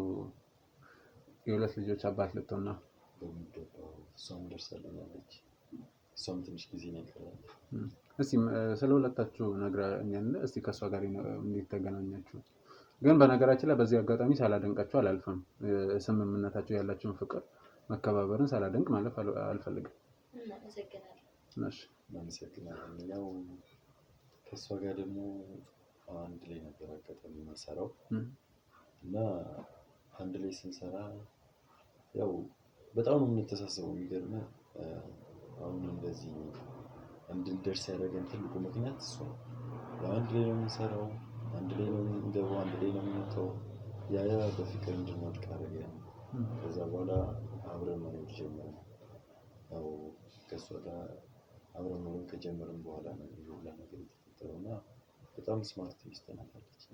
የሁለት ልጆች አባት ልትሆን ነው። በሚገባው እሷም ደርሳለች። እሷም ትንሽ ጊዜ ነው የቀራት። እስቲ ስለ ሁለታችሁ ነግራኛል። እስቲ ከሷ ጋር እንዴት ተገናኛችሁ? ግን በነገራችን ላይ በዚህ አጋጣሚ ሳላደንቃችሁ አላልፍም። ስምምነታችሁ ያላችሁን ፍቅር መከባበርን ሳላደንቅ ማለፍ አልፈልግም። እናመሰግናለን። ያው ከሷ ጋር ደግሞ አንድ ላይ ነበር አጋጣሚ የምንሰራው እና አንድ ላይ ስንሰራ ያው በጣም ነው የምንተሳሰበው። የሚገርመው አሁን እንደዚህ እንድንደርስ ያደረገን ትልቁ ምክንያት እሱ ነው። አንድ ላይ ነው የምንሰራው፣ አንድ ላይ ነው የምንገባው፣ አንድ ላይ ነው የምንወጣው። ያ በፍቅር እንድንወድቅ አደረገን። ከዛ በኋላ አብረን መኖር ጀመርን። ያው ከእሷ ጋር አብረን መኖር ከጀመርን በኋላ ነው ሁላ ነገር የተፈጠረው እና በጣም ስማርት ሚስት ናት አለች።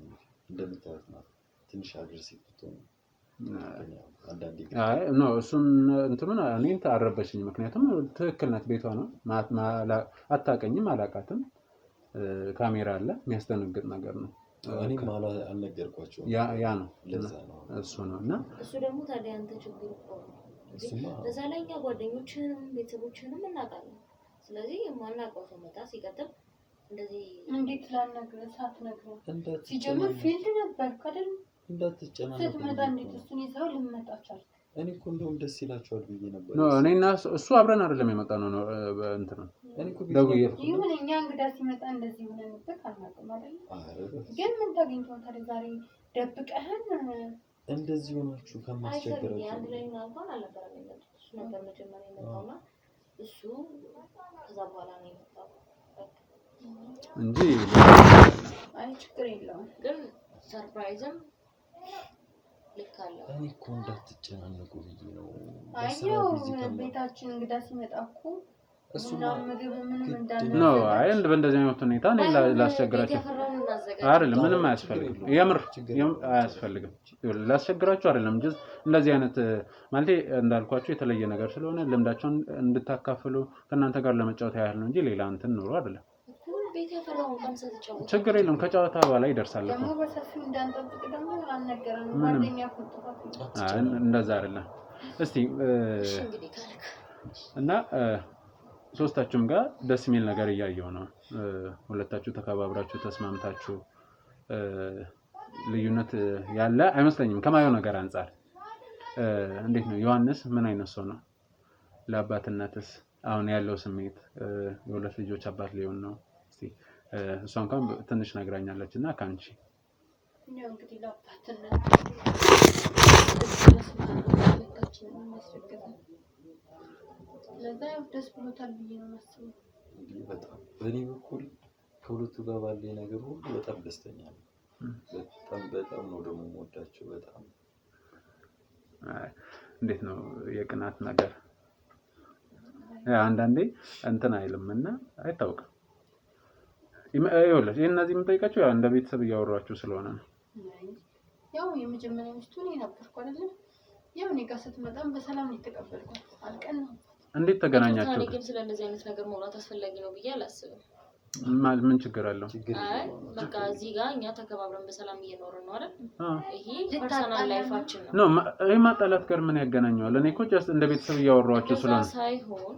እንደምታዩት ናት። ትንሽ አግሬሲቭ ብትሆን አይ ነው እሱን እንትምን እኔን ታረበሽኝ። ምክንያቱም ትክክል ናት፣ ቤቷ ነው። አታውቀኝም፣ አላውቃትም። ካሜራ አለ፣ የሚያስደነግጥ ነገር ነው። እኔም አልነገርኳቸውም። ያ ነው ለዛ ነው እሱ ነው እና እሱ ደግሞ ታዲያ አንተ ችግር እኮ ነው። በዛ ላይ እኛ ጓደኞችንም ቤተሰቦችንም እናውቃለን። ስለዚህ የማናውቀው ሰው መጣ ሲቀጥል እንደዚህ እንዴት ላልነግርህ ሳትነግረው ሲጀምር ፊልድ ነበር አይደል? እንዳትጨናነቁ ስትመጣ እንዴት እሱን ይዘው ልመጣ ቻልክ? እኔ እኮ እንደውም ደስ ይላቸዋል ብዬ ነበር። ነው እኔና እሱ አብረን አይደለም የመጣነው ነው እንትን ነው እኔ እኮ ይሁን እኛ እንግዳ ሲመጣ እንደዚህ ሆነ ነበር አናውቅም አይደል? ግን ምን ተገኝተው ታዲያ ዛሬ ደብቀህን እንደዚህ ሆናችሁ ከማስቸገራችሁ አንድ ላይ እንኳን አልነበረም የመጣው እሱ ነበር መጀመሪያ የመጣውና እሱ ከዛ በኋላ ነው የመጣው እንጂ አይ ችግር የለውም። ግን ሰርፕራይዝም ልክ አለው። እኔ እኮ እንዳትጨናነቁ ብዬ ነው። አየው ቤታችን እንግዳ ሲመጣ እኮ እሱና ምግብ ምንም እንዳለ ነው። አይ በእንደዚህ አይነት ሁኔታ እኔ ላስቸግራችሁ አይደለም፣ ምንም አያስፈልግም። የምር አያስፈልግም። ላስቸግራችሁ አይደለም። ጀስት እንደዚህ አይነት ማለት እንዳልኳችሁ የተለየ ነገር ስለሆነ ልምዳቸውን እንድታካፍሉ ከእናንተ ጋር ለመጫወት ያህል ነው እንጂ ሌላ እንትን ኑሮ አይደለም። ቤት ያፈራውን ቀምሰት ጫወት ችግር የለም። ከጨዋታ በኋላ ይደርሳል እኮ ደግሞ በሰፊው እንዳንጠብቅ ደግሞ አልነገረንም። ጓደኛ ፍጥፋት እንደዛ አይደለም። እስቲ እንግዲህ ካልክ እና ሶስታችሁም ጋር ደስ የሚል ነገር እያየው ነው። ሁለታችሁ ተከባብራችሁ ተስማምታችሁ ልዩነት ያለ አይመስለኝም ከማየው ነገር አንፃር። እንዴት ነው ዮሐንስ ምን አይነት ሰው ነው? ለአባትነትስ አሁን ያለው ስሜት የሁለት ልጆች አባት ሊሆን ነው። እስቲ እሷ እንኳን ትንሽ ነግራኛለችና ካንቺ ነው እንግዲህ ለአባትነት ለዛ ደስ ብሎታል ብዬ ነው የማስበው። በጣም በእኔ በኩል ከሁለቱ ጋር ባለኝ ነገር ሁሉ በጣም ደስተኛ ነኝ። በጣም ነው ደግሞ የምወዳቸው። በጣም እንዴት ነው የቅናት ነገር አንዳንዴ እንትን አይልምና አይታወቅም። ይኸውልህ እነዚህ የምጠይቃቸው ያው እንደ ቤተሰብ እያወራችሁ ስለሆነ ነው። ያው የመጀመሪያ ሚስቱ እኔ ነበርኩ አይደል? ያው እኔ ጋር ስትመጣም በሰላም ነው የተቀበልኳት። አልቀናም። እንዴት ተገናኛችሁ? ታሪክም ስለዚህ አይነት ነገር ማውራት አስፈላጊ ነው ብዬ አላስብም። ምን ችግር አለው? አይ በቃ እዚህ ጋር እኛ ተከባብረን በሰላም እየኖርን ነው አይደል? ይሄ ፐርሰናል ላይፋችን ነው። ነው ይሄ ማጣላት ጋር ምን ያገናኘዋል? እኔ እኮ ጀስት እንደ ቤተሰብ እያወራችሁ ስለሆነ ሳይሆን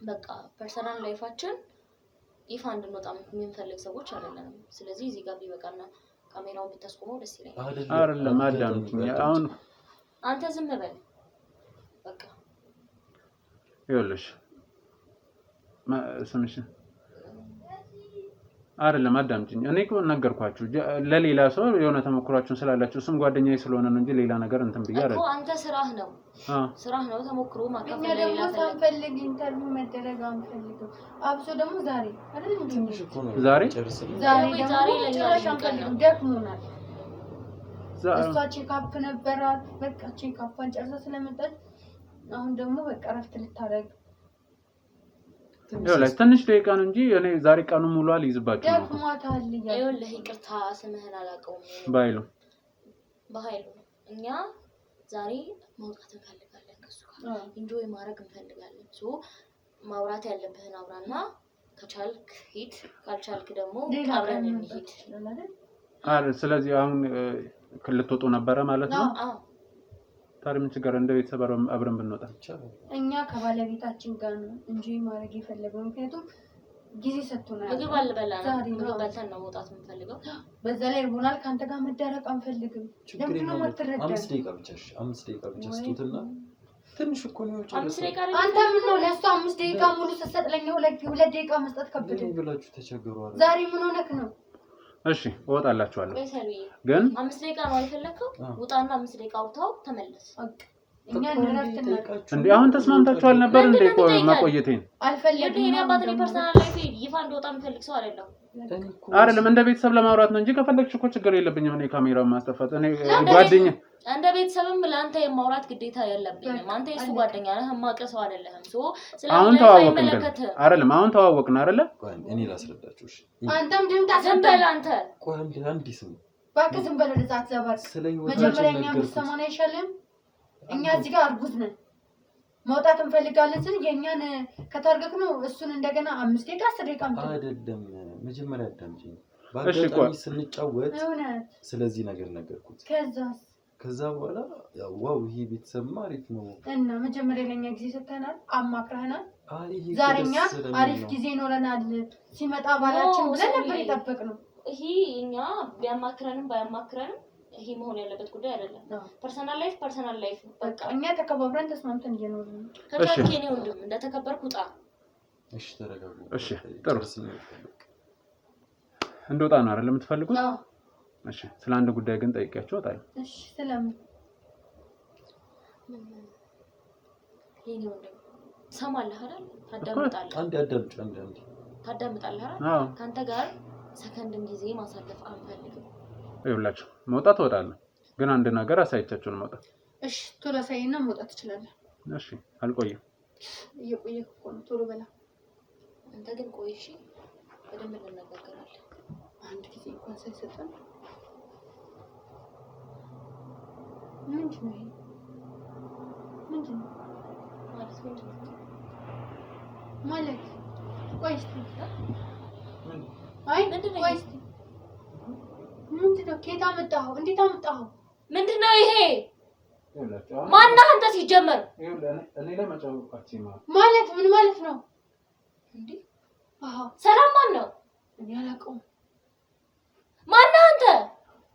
በቃ ፐርሰናል ላይፋችን ይፋ እንድንወጣ የምንፈልግ ሰዎች አይደለንም። ስለዚህ እዚህ ጋር ቢበቃና ካሜራውን ብታስቆመው ደስ ይለኛል። አይደለም አዳምጪኝ። አሁን አንተ ዝም በል በቃ ይኸውልሽ ስምሽ አይደለም አዳምጪኝ። እኔ እኮ ነገርኳችሁ ለሌላ ሰው የሆነ ተሞክሯችሁን ስላላችሁ እሱም ጓደኛዬ ስለሆነ ነው እንጂ ሌላ ነገር እንትን ብዬ አይደለም። እኮ አንተ ስራህ ነው ተሞክሮ ማካፈል ሌላ ሳንፈልግ ኢንተርቪው መደረግ አንፈልግም። አብሶ ደግሞ ዛሬ አይደል እንዴ? ዛሬ ደግሞ ደክሞናል። እሷ ቼክአፕ ነበራት። በቃ ቼክአፕን ጨርሳ ስለመጣች አሁን ደግሞ በቃ ረፍት ልታረግ ይኸውልህ ትንሽ ደቂቃ ነው እንጂ እኔ ዛሬ ቀኑ ሙሉ አልይዝባችሁ ነው። ደክሟታል። ይኸውልህ ይቅርታ ስምህን አላውቀውም። በኃይሉ እኛ ዛሬ መውጣት እንፈልጋለን ከሱ ጋር ኢንጆይ ማድረግ እንፈልጋለን። ሶ ማውራት ያለብህን አውራና ከቻልክ ሂድ፣ ካልቻልክ ደግሞ አብረን እንሂድ። ስለዚህ አሁን ልትወጡ ነበረ ማለት ነው? አዎ። ታዲያ ምን ችግር እንደ ቤተሰብ አብረን ብንወጣ? እኛ ከባለቤታችን ጋር ነው እንጂ ማድረግ የፈለገው ምክንያቱም ጊዜ ሰጥቶናል። ምግብ አልበላንም። ምግብ በልተን ነው መውጣት የምንፈልገው። በዛ ላይ ርቦናል። ካንተ ጋር መዳረቅ አንፈልግም። ለምን ነው የማትረዳው? 5 ደቂቃ ብቻ ስጡትና ትንሽ እኮ ነው አንተ ምን ነው ለእሷ 5 ደቂቃ ሙሉ ስትሰጥለኝ 2 ደቂቃ መስጠት ከበደ ብላችሁ ተቸገሩ አይደል? ዛሬ ምን ሆነክ ነው? እሺ እወጣላችኋለሁ። ግን 5 ደቂቃ ነው አይፈለከው? ውጣና 5 ደቂቃ አውጣው ተመለስ። እኛ እንረፍትና እንዴ አሁን ተስማምታችኋል ነበር እንዴ? ማቆየቴን አልፈልግም። እኔ አባቴ ፐርሰናል ላይፍ ይፋ እንደወጣ የምፈልግ ሰው አይደለም። አይደለም እንደ ቤተሰብ ለማውራት ነው እንጂ ከፈለግሽ እኮ ችግር የለብኝም። እኔ ካሜራውን ማስጠፋት እኔ ጓደኛ እንደ ቤተሰብም ለአንተ የማውራት ግዴታ የለብኝም። አንተ የሱ ጓደኛ ነህ፣ የማውቀው ሰው አይደለም። አሁን ተዋወቅን አይደለም? አሁን ተዋወቅን አይደለ? እኔ ላስረዳችሁ። እሺ አንተም ድምጣ ዝም በል አንተ። ቆይ አንድ ስም እባክህ ዝም በል። ወደዛ አትዘባርቅ። መጀመሪያ እኛ ብትሰማን አይሻልም? እኛ እዚህ ጋር አርጉዝ ነን፣ መውጣት እንፈልጋለን ስል የኛን ከታርገክ ነው እሱን እንደገና 5 ደቂቃ 10 ደቂቃ አይደለም። መጀመሪያ አዳምጪኝ። በአጋጣሚ ስንጫወት ስለዚህ ነገር ነገርኩት። ከዛ በኋላ ዋው ይሄ ቤተሰብ አሪፍ ነው እና መጀመሪያ ለኛ ጊዜ ሰጥተናል፣ አማክረናል። ዛሬኛ አሪፍ ጊዜ ኖረናል። ሲመጣ ባላችን ብለን ነበር የጠበቅነው። ይሄ እኛ ቢያማክረንም ባያማክረንም ይሄ መሆን ያለበት ጉዳይ አይደለም። ፐርሰናል ላይፍ በቃ እኛ ተከባብረን ተስማምተን እየኖርን ነው። ከቻልክ የኔ ወንድም እንደተከበርኩ ውጣ። እሺ ተረጋጉ። እሺ ጥሩ እንደወጣ ነው አይደል የምትፈልጉት? እሺ ስለ አንድ ጉዳይ ግን ጠይቂያቸው እወጣለሁ። እሺ ስለምን? የኔ ወንድም ሰማለህ አይደል? ታዳምጣለህ። አንድ ያዳምጥ ታዳምጣለህ አይደል? ካንተ ጋር ሰከንድም ጊዜ ማሳለፍ አንፈልግም። ይኸውላችሁ መውጣት እወጣለሁ፣ ግን አንድ ነገር አሳይቻችሁ ነው መውጣት። እሺ ቶሎ ሳይና መውጣት ትችላለህ። እሺ አልቆይም። እየቆየህ እኮ ነው። ቶሎ በላ። አንተ ግን ቆይ እሺ፣ በደንብ እንነጋገራለን። አንድ ጊዜ እንኳን ሳይሰጠን ምንድን ነው ማለት? ቆይ እስኪ አይ ቆይ እስኪ ምንድን ነው? ከየት አመጣኸው? እንዴት አመጣኸው? ምንድን ነው ይሄ? ማነህ አንተ ሲጀመር? እኔ ለማጫወቃች ማለት ምን ማለት ነው እንዴ? ሰላም ማን ነው? እኔ አላውቀውም። ማነህ አንተ?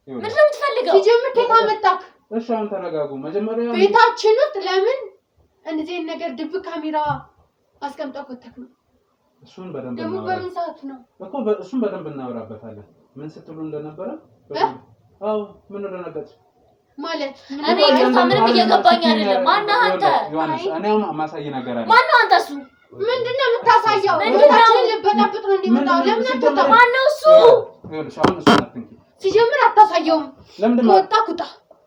ምንድን ነው የምትፈልገው? ሲጀምር ከየት አመጣህ? እሺ አሁን ተረጋጉ። መጀመሪያ ቤታችን ውስጥ ለምን እንደዚህ ነገር ድብቅ ካሜራ አስቀምጠው ከተክ ነው? እሱን በደንብ ደግሞ በምን ሰዓት ነው እኮ? እሱን በደንብ እናወራበታለን። ምን ስትሉ እንደነበረ አው ምን እንደነገርኩ ማለት እኔ ይቅርታ ምንም እየገባኝ አይደለም። ማነህ አንተ? ዮሐንስ እኔው ማሳይ ነገር አለ። ማነህ አንተ? እሱ ምንድነው የምታሳየው? ምንድነው ልበጣብጥ ነው እንደምታው? ለምን አትወጣ? ማነው እሱ? ይኸውልሽ አሁን እሱ አትንኪ። ሲጀምር አታሳየውም። ለምንድነው ወጣ ኩጣ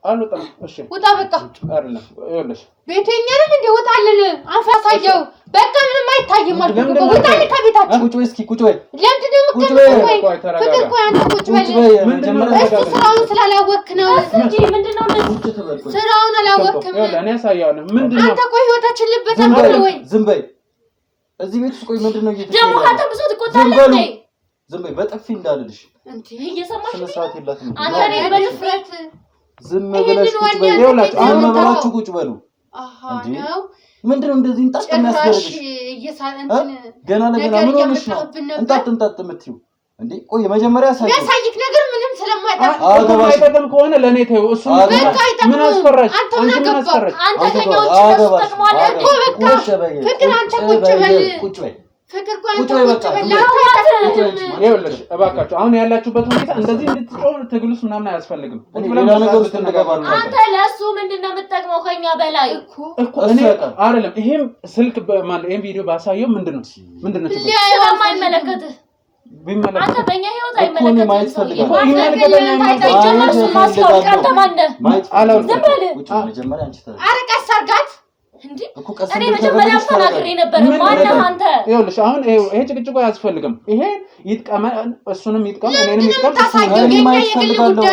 አልወጣም። እሺ ውጣ በቃ። አይደለም ይኸውልሽ ቤተኛ ነን እንዴ? ውጣልን። አንፋሳየው በቃ ምንም አይታይም ማለት ነው። ውጣልን ከቤታችን። ቁጭ በይ እስኪ ቁጭ በይ። ለምንድነው የምትቀመጠው? ፍቅር ቆይ አንተ ቁጭ በል። እሱ ስራውን ስላላወቅክ ነው እንጂ ምንድነው እንደዚህ? ስራውን አላወቅክም። እኔ ያሳያለሁ። ምንድነው አንተ ቆይ ህይወታችን ልበጣብጥ ነው ወይ? ዝም በይ። እዚህ ቤት ውስጥ ቆይ ምንድነው እየተሰራ? ደግሞ ካንተ ብዙ ትቆጣለህ እንዴ? ዝም በይ። በጥፊ እንዳልልሽ እንዴ እየሰማሽ ነው? ስነስርዓት የላትም። አንተ ነህ በድፍረት ዝም ብለሽ ቁጭ በይ። ይኸውላችሁ አሁን መብራችሁ ቁጭ በሉ። ነው ምንድነው እንደዚህ እንጣጥ የሚያስደርግሽ? ገና ለገና ምን ሆነሽ ነው እንጣጥ የምትይው እንዴ? ቆይ መጀመሪያ ያሳይክ ነገር ምንም ስለማይጠቅም አይጠቅም ከሆነ ለኔ ተይው። እሱ ምን አስፈራሽ? አንቺ ምን አስፈራሽ? አንተ ከኛው ተጠቅሟል እኮ በቃ ፍቅር አንተ ቁጭ በል ቁጭ በይ። ፍቅር ቆይ ቁጭ በል። ይኸውልሽ እባካችሁ አሁን ያላችሁበት ሁኔታ እንደዚህ እንድትጮህ ትግሉስ ምናምን አያስፈልግም። ሌላ ነገር ውስጥ እንደገባን ነው። አንተ ለሱ ምንድነው የምትጠቅመው ከኛ በላይ እኮ እኔ አይደለም ይሄም ስልክ ማለት ይሄን ቪዲዮ ባሳየው ምንድነው ስለማይመለከትህ አንተ በእኛ ህይወት አይመለከትህም። ማየት ፈልጋለሁ። አረቀስ አርጋት እንዴ እኔ መጀመሪያ ተናግሬ ነበር። ማነህ አንተ? ይኸውልሽ አሁን ይሄ ጭቅጭቁ አያስፈልግም። ይሄ ይጥቀም፣ እሱንም ይጥቀም፣ እኔንም ይጥቀም። እኔ ማየት ፈልጋለሁ።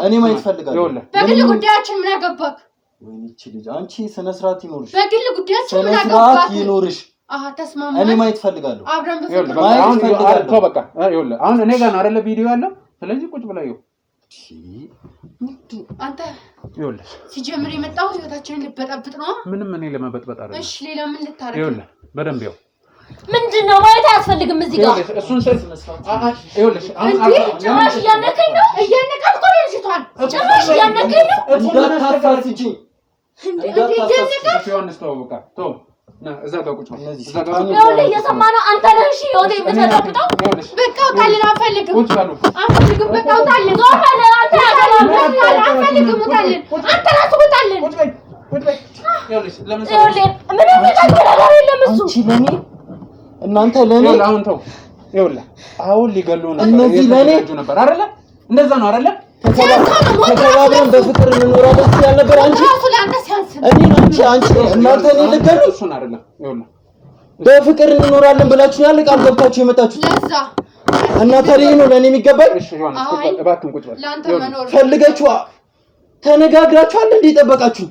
እኔ ማየት ፈልጋለሁ። በግል ጉዳያችን ምን አገባክ? ወይኔ ልጅ አንቺ ስነ ስርዓት ይኖርሽ። በግል ጉዳያችን ምን አገባክ? ስነ ስርዓት ይኖርሽ። ተስማማ። እኔ ማየት ፈልጋለሁ። አብረን አሁን ተው በቃ። ይኸውልህ አሁን እኔ ጋር ነው አይደለ ቪዲዮ ያለው። ስለዚህ ቁጭ ብላ ይኸው አንተ ይኸውልህ ሲጀምር የመጣው ህይወታችንን ልበጠብጥ ነው። ምንም እኔ ለመበጥበጥ አይደለም። እሺ ሌላ ምን ልታረግ? ይኸውልህ በደንብ ይኸው ምንድነው ማለት አያስፈልግም። እዚህ ጋር እሱን ይኸውልሽ አሁን ጭራሽ እያነከኝ ነው። እያነካት እኮ ነው ልጅቷን። ጭራሽ እያነከኝ ነው። እንዳታፋርጂ ዮሐንስ ተው በቃ ተው። እዛ ጋር ቁጭ በል። እዛ ጋር ይኸውልህ እየሰማህ ነው። አንተ ነህ እሺ ወደ የምትበጠብጠው። በቃ ውጣልን። አንፈልግም። ቁጭ በሉ። አንፈልግም። በቃ ውጣልን። ዞር በል አንተ። አንፈልግም። ውጣልን። አንተ ራስህ ውጣልን። ቁጭ በይ። ቁጭ በይ። ይኸውልሽ ለምን ይኸውልህ ምንም ነገር የለም እሱ አንቺ ለኔ እናንተ ለኔ አሁን ተው። ይኸውልህ አሁን ሊገሉ ነው። እነዚህ ለኔ ነበር አይደለ? እንደዛ ነው አይደለ? ተከባብረን በፍቅር እንኖራለን ሲል ነበር። አንቺ አንቺ እናንተ እኔ ልገሉ እሱን አይደለም። ይኸውልህ በፍቅር እንኖራለን ብላችሁኛል። ቃል ገብታችሁ የመጣችሁት ለዛ እና ታዲያ ነው ለኔ የሚገባኝ። እሺ ዮሐንስ ቁጭ በል እባክህን ቁጭ በል። ላንተ መኖር ፈልጋችሁ ተነጋግራችኋል እንዴ? ጠበቃችሁ?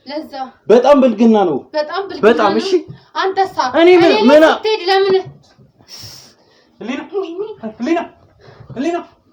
ለዛ በጣም ብልግና ነው። በጣም እሺ። አንተሳ እኔ ምን ትሄድ ለምን ሊና ህሊና